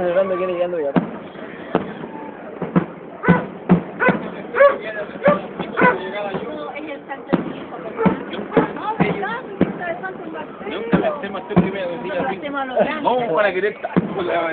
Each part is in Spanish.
celebrando que viene llegando ya. Nunca me hacemos este primer día así. Vamos para querer estar con la...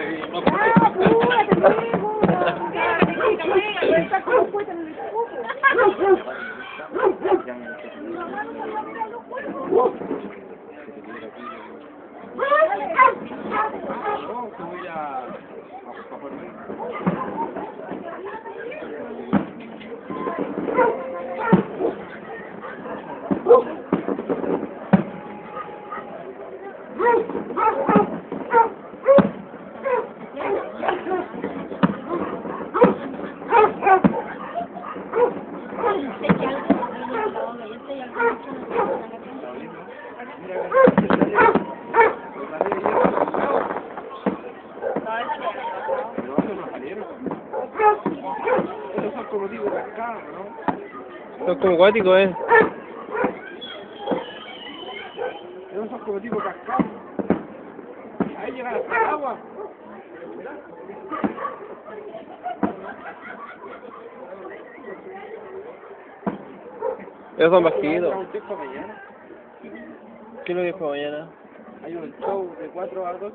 Esos son como tipo cascado, ¿no? Son como cuáticos, Esos son como tipo cascado. Ahí llega hasta el agua. Esos son bajitos. Un tiempo mañana. ¿Qué es lo que es para mañana? Hay un show de 4 a 2.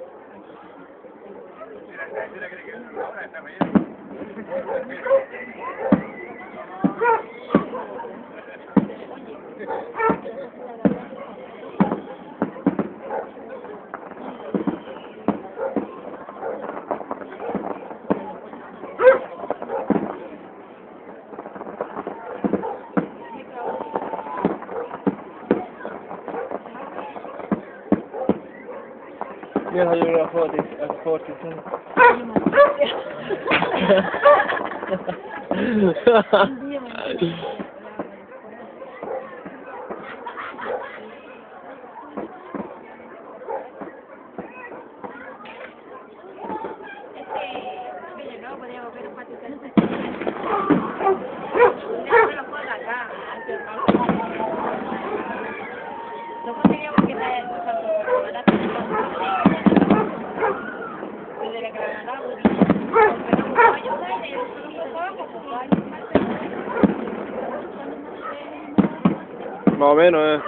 Mira, salió una foto, Más o menos,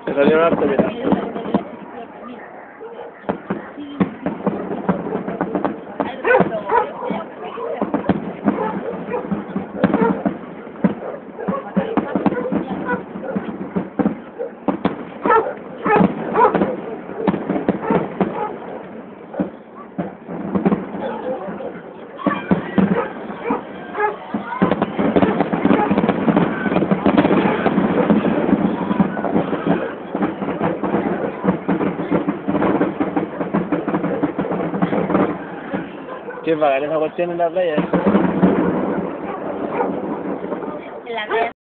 Se salió un harto, mira. Qué bacán esa cuestión en la playa.